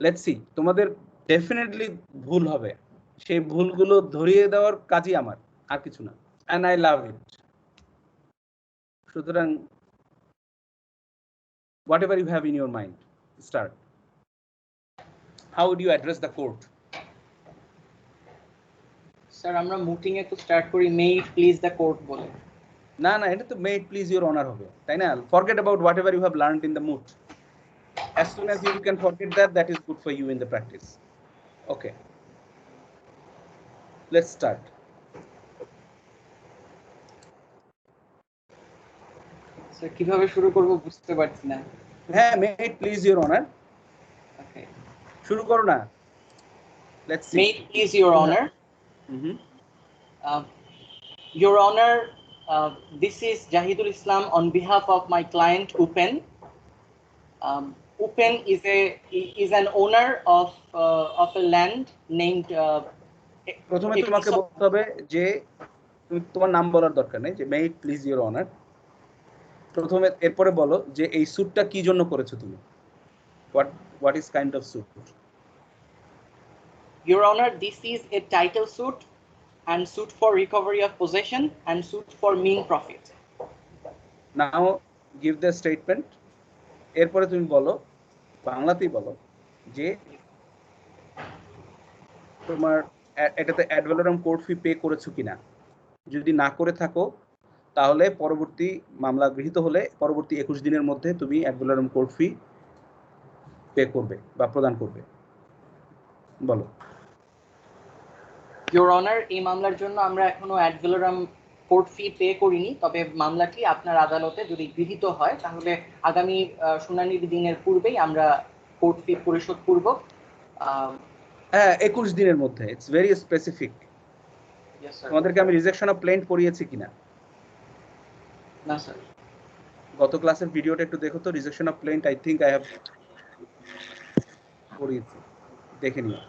লেটস সি, তোমাদের ডেফিনেটলি ভুল হবে, সেই ভুলগুলো ধরিয়ে দেওয়ার কাজই আমার, আর কিছু না। And I love it. সুতরাং whatever you have in your mind, start. How would you address the court? Sir আমরা মুটিং এ তো স্টার্ট করি may it please the court বলে। না না, এটা তো may it please your honour হবে, তাই না? Forget about whatever you have learned in the moot. As soon as you can forget that, that is good for you in the practice. Okay, let's start. Sir কিভাবে শুরু করব বুঝতে পারছি না। হ্যাঁ, may it please your honor. ওকে, শুরু করো না। Let's see. May it please your honour. Your Honor, this is Jahidul Islam on behalf of my client Upen. Upen is an owner of a land named. প্রথমে তোমাকে বলতে হবে যে তোমার নাম বলার দরকার নেই, যে may it please your honor। প্রথমে এরপরে বলো যে এই স্যুটটা কি জন্য করেছো তুমি, what is kind of suit? Your Honor, this is a title suit and suit for recovery of possession and suit for mean profit. Now give the statement. এরপরে তুমি বলো, বাংলাতেই বলো, যে তোমার এটাতে অ্যাড ভ্যালোরাম কোর্ট ফি পে করেছো কিনা। যদি না করে থাকো তাহলে পরবর্তী মামলা গৃহীত হলে পরবর্তী 21 দিনের মধ্যে তুমি অ্যাড ভ্যালোরাম কোর্ট ফি পে করবে বা প্রদান করবে। বলো। Your Honor, এই মামলার জন্য আমরা এখনো অ্যাড ভ্যালোরাম কোর্ট ফি পে করিনি, তবে মামলাটি আপনার আদালতে যদি গৃহীত হয় তাহলে আগামী শুনানির দিনের পূর্বেই আমরা কোর্ট ফি পরিশোধ করব। হ্যাঁ, 21 দিনের মধ্যে। It's very specific. তোমাদেরকে আমি রিজেকশন অফ প্লেন্ট পড়িয়েছি কিনা? না স্যার। গত ক্লাসের ভিডিওটা একটু দেখো তো, rejection of plant I think I have করিয়েছি, দেখে নিও।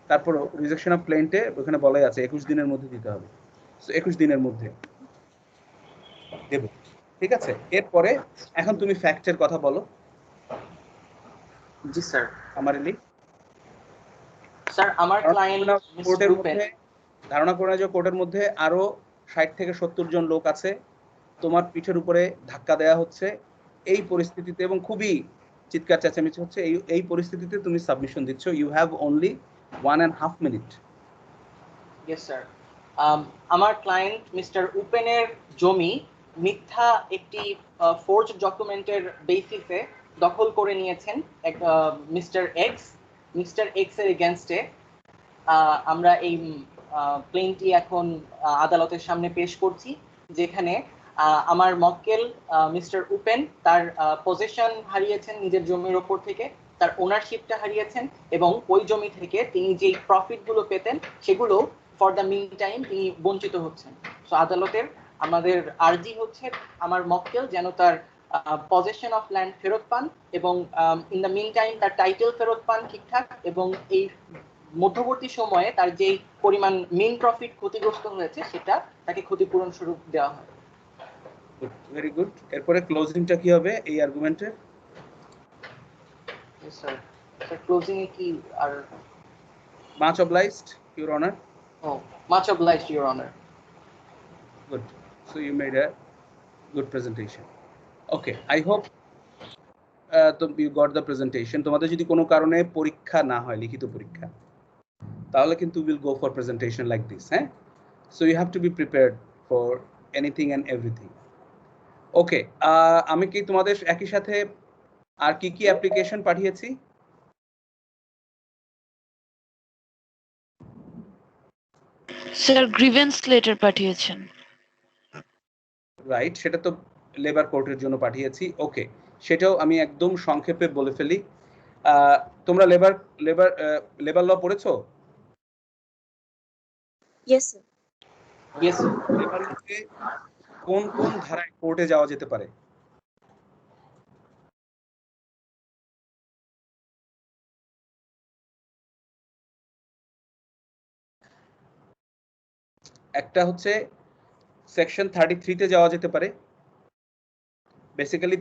তারপর রিজেকশন অফ প্লেন্টে ওখানে বলাই আছে 21 দিনের মধ্যে দিতে হবে, সো 21 দিনের মধ্যে দেব, ঠিক আছে। এরপরে এখন তুমি ফ্যাক্টের কথা বলো। জি স্যার। আমার এলি স্যার আমার ক্লায়েন্ট কোর্টের মধ্যে ধারণা করে যে কোর্টের মধ্যে আরো 60 থেকে 70 জন লোক আছে, তোমার পিঠের উপরে ধাক্কা দেওয়া হচ্ছে এই পরিস্থিতিতে, এবং খুবই চিৎকার চেঁচামেচি হচ্ছে, এই পরিস্থিতিতে তুমি সাবমিশন দিচ্ছ। You have only 1.5 minute. Yes sir. আমার ক্লায়েন্ট মিস্টার উপেনের জমি মিথ্যা একটি ফোর্জ ডকুমেন্টের বেসিসে দখল করে নিয়েছেন মিস্টার এক্স এর এগেইনস্টে। আমরা এই প্লেনটি এখন আদালতের সামনে পেশ করছি, যেখানে আমার মক্কেল মিস্টার উপেন তার পজিশন হারিয়েছেন নিজের জমির ওপর থেকে, তার ওনারশিপটা হারিয়েছেন, এবং ওই জমি থেকে তিনি যেই প্রফিটগুলো পেতেন সেগুলো ফর দ্য মিন টাইম তিনি বঞ্চিত হচ্ছেন। সো আদালতের আমাদের আর্জি হচ্ছে আমার মক্কেল যেন তার পজেশন অফ ল্যান্ড ফেরত পান, এবং ইন দ্য মিন টাইম তার টাইটেল ফেরত পান ঠিকঠাক, এবং এই মধ্যবর্তী সময়ে তার যেই পরিমাণ মেইন প্রফিট ক্ষতিগ্রস্ত হয়েছে সেটা তাকে ক্ষতিপূরণ স্বরূপ দেওয়া হয়। Very good. এরপরে ক্লোজিংটা কি হবে এই আর্গুমেন্টের? স্যার ক্লোজিং এ কি আর? Much obliged your honour. Much obliged your honour. Good. So you made a good presentation. Okay, I hope you got the presentation. তোমাদের যদি কোনো কারণে পরীক্ষা না হয়, লিখিত পরীক্ষা, তাহলে কিন্তু will go for presentation like this, হ্যাঁ? So you have to be prepared for anything and everything. Okay, আমি কি তোমাদের একই সাথে আর কি কি অ্যাপ্লিকেশন পাঠিয়েছি? স্যার গ্রিভেন্স লেটার পাঠিয়েছেন। রাইট, সেটা তো লেবার কোর্টের জন্য পাঠিয়েছি। ওকে, সেটাও আমি একদম সংক্ষেপে বলে ফেলি। তোমরা লেবার ল পড়েছো? Yes sir. Yes sir. Labour লতে কোন কোন ধারায় কোর্টে যাওয়া যেতে পারে? একটা হচ্ছে সেকশন 33 তে যাওয়া যেতে পারে। বেসিক্যালি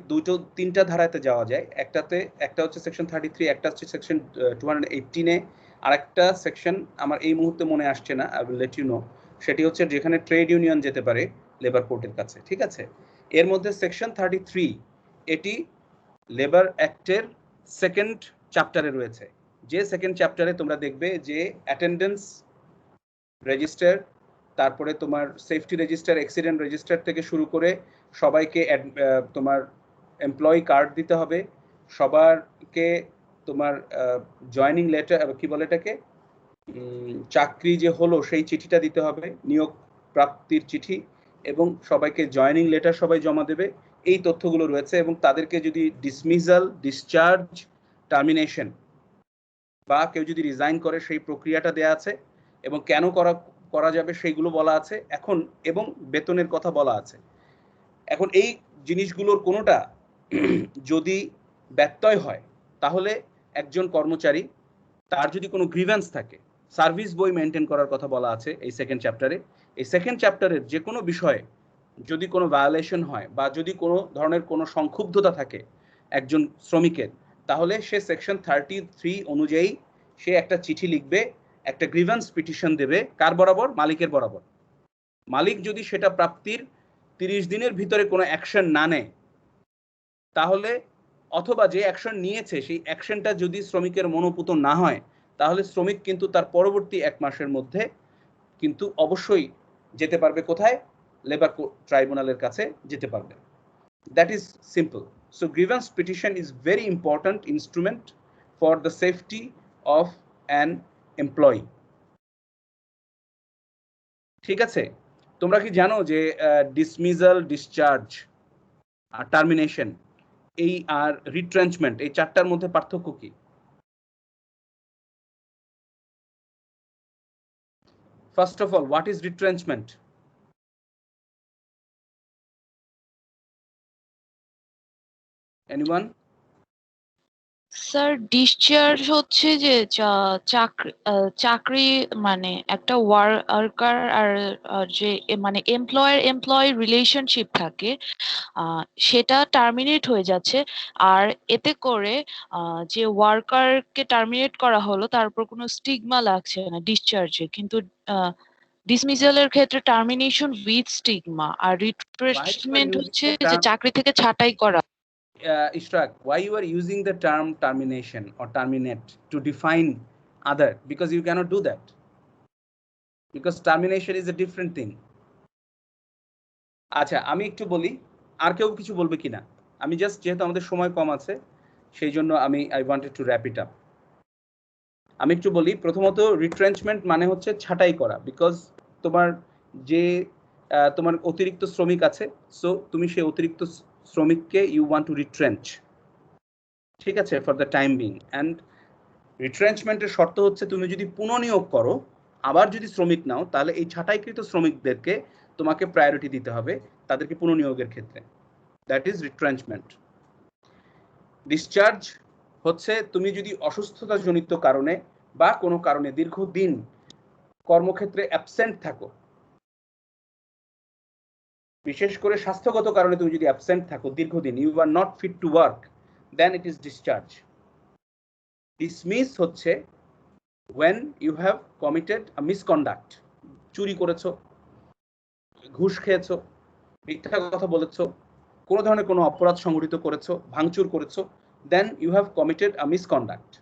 তিনটা ধারাতে যাওয়া যায়। একটা হচ্ছে সেকশন 33, একটা হচ্ছে সেকশন 218 এ, আর একটা সেকশন আমার এই মুহূর্তে মনে আসছে না, I will let you know. সেটি হচ্ছে যেখানে ট্রেড ইউনিয়ন যেতে পারে লেবার কোর্টের কাছে, ঠিক আছে। এর মধ্যে সেকশন 33 এটি লেবার অ্যাক্টের সেকেন্ড চ্যাপ্টারে রয়েছে। যে সেকেন্ড চ্যাপ্টারে তোমরা দেখবে যে অ্যাটেন্ডেন্স রেজিস্টার, তারপরে তোমার সেফটি রেজিস্টার, অ্যাক্সিডেন্ট রেজিস্টার থেকে শুরু করে সবাইকে তোমার এমপ্লয়ি কার্ড দিতে হবে, সবারকে তোমার জয়নিং লেটার, কি বলে এটাকে, চাকরি যে হলো সেই চিঠিটা দিতে হবে, নিয়োগ প্রাপ্তির চিঠি, এবং সবাইকে জয়নিং লেটার সবাই জমা দেবে। এই তথ্যগুলো রয়েছে, এবং তাদেরকে যদি ডিসমিসাল, ডিসচার্জ, টার্মিনেশন বা কেউ যদি রিজাইন করে সেই প্রক্রিয়াটা দেয়া আছে, এবং কেন করা যাবে সেইগুলো বলা আছে এখন, এবং বেতনের কথা বলা আছে। এখন এই জিনিসগুলোর কোনোটা যদি ব্যত্যয় হয়, তাহলে একজন কর্মচারী, তার যদি কোনো গ্রিভেন্স থাকে, সার্ভিস বই মেনটেন করার কথা বলা আছে এই সেকেন্ড চ্যাপ্টারে। এই সেকেন্ড চ্যাপ্টারের যে কোনো বিষয়ে যদি কোনো ভায়োলেশন হয় বা যদি কোনো ধরনের কোনো সংক্ষুব্ধতা থাকে একজন শ্রমিকের, তাহলে সে সেকশন 33 অনুযায়ী সে একটা চিঠি লিখবে, একটা গ্রিভেন্স পিটিশন দেবে। কার বরাবর? মালিকের বরাবর। মালিক যদি সেটা প্রাপ্তির 30 দিনের ভিতরে কোনো অ্যাকশন না নেয়, তাহলে, অথবা যে অ্যাকশন নিয়েছে সেই অ্যাকশনটা যদি শ্রমিকের মনোপুত না হয়, তাহলে শ্রমিক কিন্তু তার পরবর্তী 1 মাসের মধ্যে কিন্তু অবশ্যই যেতে পারবে কোথায়? লেবার ট্রাইব্যুনালের কাছে যেতে পারবে। That is simple. So grievance petition is very important instrument for the safety of an employee. ঠিক আছে, তোমরা কি জানো যে ডিসমিসাল, ডিসচার্জ আর টার্মিনেশন এই আর রিট্রেঞ্চমেন্ট, এই চারটার মধ্যে পার্থক্য কি? First of all, what is retrenchment? Anyone? Sir discharge হচ্ছে যে চাকরি মানে একটা ওয়ার্কার আর যে মানে এমপ্লয় রিলেশনশিপ থাকে, সেটা টার্মিনেট হয়ে যাচ্ছে। আর এতে করে যে ওয়ার্কারকে টার্মিনেট করা হলো তার উপর কোনো স্টিগমা লাগছে না ডিসচার্জে, কিন্তু ডিসমিসালের ক্ষেত্রে টার্মিনেশন উইথ স্টিগমা, আর Why you are retrenchment using হচ্ছে the যে term, চাকরি থেকে ছাঁটাই করা। Ishraq, why you are using the term termination or terminate to define other? Because you cannot do that. Because termination is a different thing. আচ্ছা, আমি একটু বলি, আর কেউ কিছু বলবে কিনা? আমি জাস্ট, যেহেতু আমাদের সময় কম আছে, সেই জন্য I wanted to wrap it up. আমি একটু বলি, প্রথমত রিট্রেঞ্চমেন্ট মানে হচ্ছে ছাঁটাই করা, বিকজ তোমার যে তোমার অতিরিক্ত শ্রমিক আছে, সো তুমি সেই অতিরিক্ত শ্রমিককে ইউ ওয়ান্ট টু রিট্রেঞ্চ, ঠিক আছে, for the time being. And রিট্রেঞ্চমেন্টের শর্ত হচ্ছে তুমি যদি পুনঃনিয়োগ করো, আবার যদি শ্রমিক নাও, তাহলে এই ছাঁটাইকৃত শ্রমিকদেরকে তোমাকে প্রায়োরিটি দিতে হবে তাদেরকে পুনঃনিয়োগের ক্ষেত্রে। That is রিট্রেঞ্চমেন্ট। ডিসচার্জ হচ্ছে তুমি যদি অসুস্থতাজনিত কারণে বা কোনো কারণে দীর্ঘদিন কর্মক্ষেত্রে অ্যাবসেন্ট থাকো, বিশেষ করে স্বাস্থ্যগত কারণে তুমি যদি অ্যাবসেন্ট থাকো দীর্ঘদিন, you are not fit to work, then it is discharge. Dismiss হচ্ছে when you have committed a misconduct, চুরি করেছো, ঘুষ খেয়েছো, মিথ্যা কথা বলেছো, কোনো ধরনের কোনো অপরাধ সংঘটিত করেছো, ভাঙচুর করেছো, then you have committed a misconduct.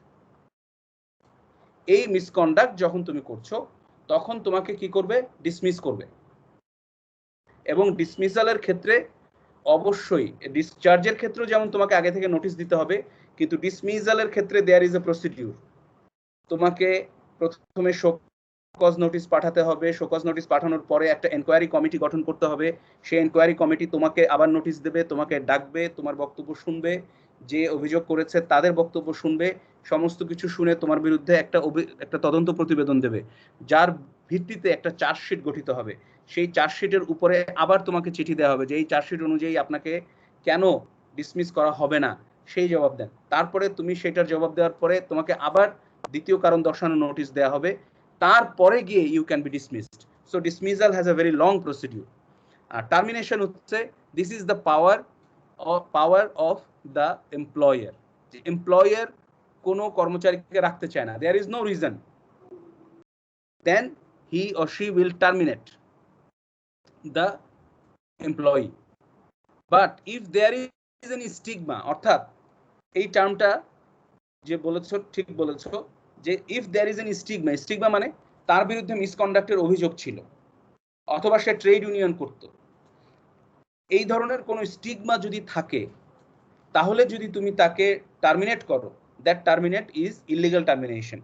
এই মিসকন্ডাক্ট যখন তুমি করছো, তখন তোমাকে কি করবে? ডিসমিস করবে। এবং ডিসমিসালের ক্ষেত্রে অবশ্যই, ডিসচার্জের ক্ষেত্রেও যেমন তোমাকে আগে থেকে নোটিশ দিতে হবে, কিন্তু ডিসমিসালের ক্ষেত্রে দেয়ার ইজ এ প্রসিডিউর। তোমাকে প্রথমে শোকজ নোটিশ পাঠাতে হবে, শোকজ নোটিশ পাঠানোর পরে একটা এনকোয়ারি কমিটি গঠন করতে হবে, সেই এনকোয়ারি কমিটি তোমাকে আবার নোটিশ দেবে, তোমাকে ডাকবে, তোমার বক্তব্য শুনবে, যে অভিযোগ করেছে তাদের বক্তব্য শুনবে, সমস্ত কিছু শুনে তোমার বিরুদ্ধে একটা তদন্ত প্রতিবেদন দেবে, যার ভিত্তিতে একটা চার্জশিট গঠিত হবে। সেই চার্জশিটের উপরে আবার তোমাকে চিঠি দেওয়া হবে যে এই চার্জশিট অনুযায়ী আপনাকে কেন ডিসমিস করা হবে না, সেই জবাব দেন। তারপরে তুমি সেটার জবাব দেওয়ার পরে তোমাকে আবার দ্বিতীয় কারণ দর্শানোর নোটিশ দেওয়া হবে, তারপরে গিয়ে you can be dismissed. So dismissal has a very long procedure. আর টার্মিনেশন হচ্ছে this is the power of the employer. Employer কোনো কর্মচারীকে রাখতে চায় না, there is no reason, then he or she will terminate the employee. But if there is any stigma, অর্থাৎ এই টার্মটা যে বলেছো ঠিক বলেছো, যে if there is an stigma মানে তার বিরুদ্ধে মিসকন্ডাক্টের অভিযোগ ছিল, অথবা সে ট্রেড ইউনিয়ন করত, এই ধরনের কোনো স্টিগমা যদি থাকে, তাহলে যদি তুমি তাকে টার্মিনেট করো, that terminate is illegal termination,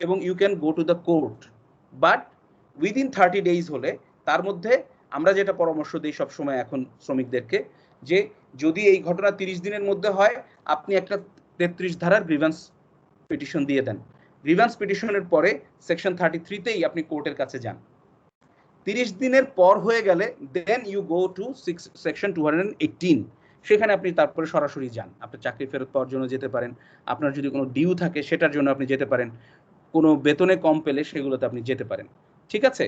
এবং you can go to the court. But within 30 days হলে, তার মধ্যে আমরা যেটা পরামর্শ দিই সবসময় এখন শ্রমিকদেরকে, যে যদি এই ঘটনা 30 দিনের মধ্যে হয়, আপনি একটা 33 ধারার গ্রিভেন্স পিটিশন দিয়ে দেন। গ্রিভেন্স পিটিশনের পরে সেকশন 33তেই আপনি কোর্টের কাছে যান। 30 দিনের পর হয়ে গেলে then you go to section 218, সেখানে আপনি তারপরে সরাসরি যান। আপনার চাকরি ফেরত পাওয়ার জন্য যেতে পারেন, আপনার যদি কোনো ডিউ থাকে সেটার জন্য আপনি যেতে পারেন, কোনো বেতনে কম পেলে সেগুলোতে আপনি যেতে পারেন, ঠিক আছে?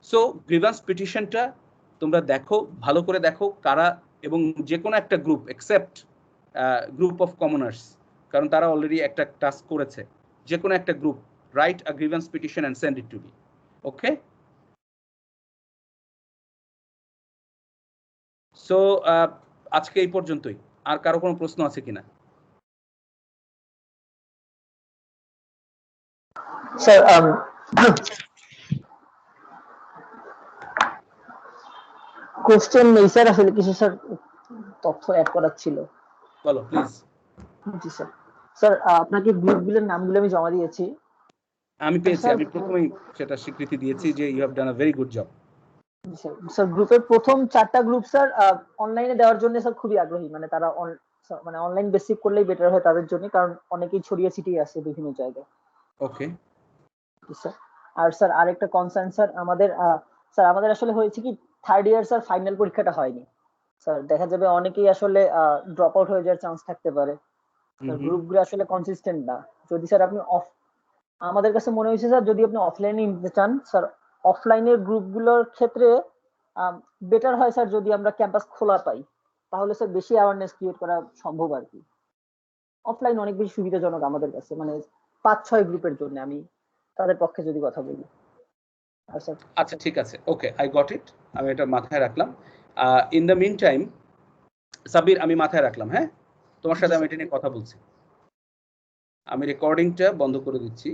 সো গ্রিভেন্স পিটিশনটা তোমরা দেখো, ভালো করে দেখো কারা, এবং যে কোনো একটা group except group of commoners, কারণ তারা অলরেডি একটা টাস্ক করেছে, যে কোনো একটা group write a grievance petition and send it to me. Okay, so আজকে এই পর্যন্তই। আর কারো কোনো প্রশ্ন আছে কিনা? স্যার কোশ্চেন নেই স্যার, আসলে কিছু স্যার তথ্য অ্যাড করার ছিল। বলো প্লিজ। G sir. স্যার আপনাকে গ্রুপগুলোর নামগুলো আমি জমা দিয়েছি। আমি পেয়েছি, আমি প্রথমেই সেটা স্বীকৃতি দিয়েছি যে you have done a very good job. Sir গ্রুপের প্রথম 4টা গ্রুপ স্যার অনলাইনে দেওয়ার জন্য স্যার খুবই আগ্রহী, মানে তারা মানে অনলাইন বেসিক করলেই বেটার হয় তাদের জন্য, কারণ অনেকেই ছড়িয়ে ছিটিয়ে আছে বিভিন্ন জায়গায়। Okay sir. আর স্যার আরেকটা কনসার্ন স্যার, আমাদের আসলে হয়েছে কি 3rd ইয়ার স্যার ফাইনাল পরীক্ষাটা হয়নি, স্যার দেখা যাবে অনেকেই আসলে ড্রপ আউট হয়ে যাওয়ার চান্স থাকতে পারে। গ্রুপগুলো আসলে কনসিস্টেন্ট না। যদি স্যার আপনি আমাদের কাছে মনে হয়েছে স্যার যদি আপনি অফলাইনে নিতে চান স্যার, অফলাইনের গ্রুপগুলোর ক্ষেত্রে বেটার হয় স্যার যদি আমরা ক্যাম্পাস খোলা পাই, তাহলে স্যার বেশি অ্যাওয়ারনেস ক্রিয়েট করা সম্ভব আর কি। অফলাইন অনেক বেশি সুবিধাজনক আমাদের কাছে, মানে 5-6 গ্রুপের জন্য আমি তাদের পক্ষে যদি কথা বলি। আচ্ছা ঠিক আছে, ওকে, আই গট ইট, আমি এটা মাথায় রাখলাম। In the meantime Sabir, আমি মাথায় রাখলাম, হ্যাঁ তোমার সাথে আমি এটা নিয়ে কথা বলছি। আমি রেকর্ডিংটা বন্ধ করে দিচ্ছি।